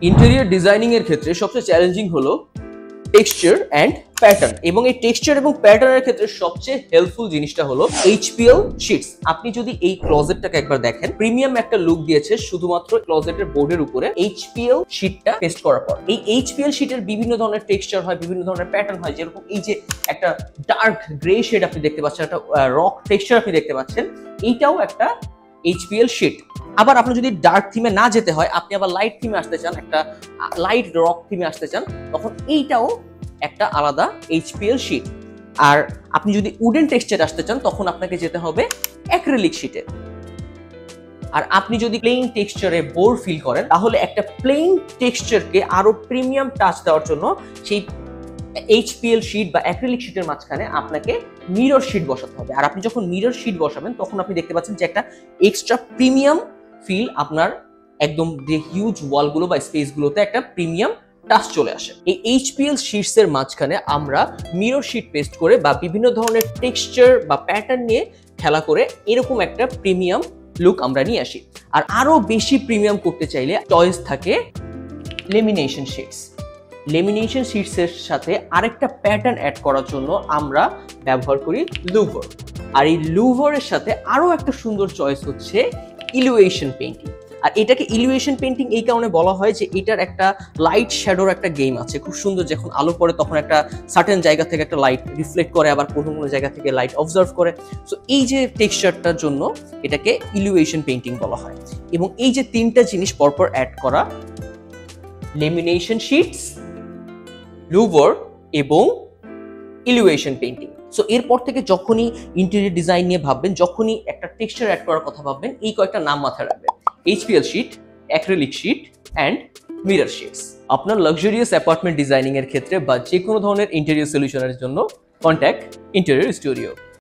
Interior designing এর ক্ষেত্রে সবচেয়ে চ্যালেঞ্জিং হলো টেক্সচার অ্যান্ড প্যাটার্ন, এবং এই টেক্সচার এবং প্যাটার্নের ক্ষেত্রে সবচেয়ে হেল্পফুল জিনিসটা হলো এইচপিএল শিটস। আপনি যদি এই ক্লোজেটটাকে একবার দেখেন, প্রিমিয়াম একটা লুক দিয়েছে শুধুমাত্র ক্লোজেটের বোর্ডের উপরে এইচপিএল শিটটা পেস্ট করার পর। এই এইচপিএল শিটের বিভিন্ন ধরনের টেক্সচার হয়, বিভিন্ন ধরনের প্যাটার্ন হয়, যেরকম এই যে একটা ডার্ক গ্রে শেড আপনি দেখতে পাচ্ছেন, একটা রক টেক্সচার আপনি দেখতে পাচ্ছেন, এইটাও একটা এইচপিএল শিট। আবার আপনি যদি ডার্ক থিমে না যেতে হয়, আপনি আবার লাইট থিমে আসতে চান, একটা লাইট রক থিমে আসতে চান, তখন এইটাও একটা আলাদা এইচপিএল শিট। আর আপনি যদি উডেন টেক্সচার আসতে চান, তখন আপনাকে যেতে হবে অ্যাক্রিলিক শিটে। আর আপনি যদি প্লেইন টেক্সচারে বোর ফিল করেন, তাহলে একটা প্লেইন টেক্সচারকে আরো প্রিমিয়াম টাচ দেওয়ার জন্য সেই এইচপিএল শিট বা অ্যাক্রিলিক শিটের মাঝখানে আপনাকে মিরর শিট বসাতে হবে। আর আপনি যখন মিরর শিট বসাবেন, তখন আপনি দেখতে পাচ্ছেন যে একটা এক্সট্রা প্রিমিয়াম ফিল, আপনার একদম যে হিউজ ওয়ালগুলো বা স্পেসগুলোতে একটা প্রিমিয়াম টাচ চলে আসে। এই এইচপিএল শিটস এর মাঝখানে আমরা মিরর শিট পেস্ট করে বা বিভিন্ন ধরনের টেক্সচার বা প্যাটার্ন নিয়ে খেলা করে এরকম একটা প্রিমিয়াম লুক আমরা নিয়ে আসি। আর আরো বেশি প্রিমিয়াম করতে চাইলে চয়েস থাকে লেমিনেশন শিটস। লেমিনেশন শিটস এর সাথে আরেকটা প্যাটার্ন অ্যাড করার জন্য আমরা ব্যবহার করি লুভার। আর এই লুভারের সাথে আরো একটা সুন্দর চয়েস হচ্ছে ইলিউয়েশন পেইন্টিং। আর এটাকে ইলিউয়েশন পেইন্টিং এই কারণে বলা হয় যে এটার একটা লাইট শ্যাডোর একটা গেম আছে, খুব সুন্দর। যখন আলো পড়ে তখন একটা সার্টেন জায়গা থেকে একটা লাইট রিফ্লেক্ট করে, আবার কোনো কোনো জায়গা থেকে লাইট অবজার্ভ করে। সো এই যে টেক্সচারটার জন্য এটাকে ইলিউয়েশন পেইন্টিং বলা হয়। এবং এই যে তিনটা জিনিস পরপর অ্যাড করা, লেমিনেশন শিটস, লুভার এবং ইলিউয়েশন পেইন্টিং। সো এরপর থেকে যখনই ইন্টেরিয়র ডিজাইন নিয়ে ভাববেন, যখনই একটা টেক্সচার অ্যাড করার কথা ভাববেন, এই কয়েকটা নাম মাথায় রাখবেন: HPL sheet, acrylic sheet and mirror sheets. আপনার লাক্সারিয়াস অ্যাপার্টমেন্ট ডিজাইনিং এর ক্ষেত্রে বা যে কোনো ধরনের ইন্টেরিয়র সলিউশনের জন্য কন্ট্যাক্ট ইন্টেরিয়র স্টুডিও।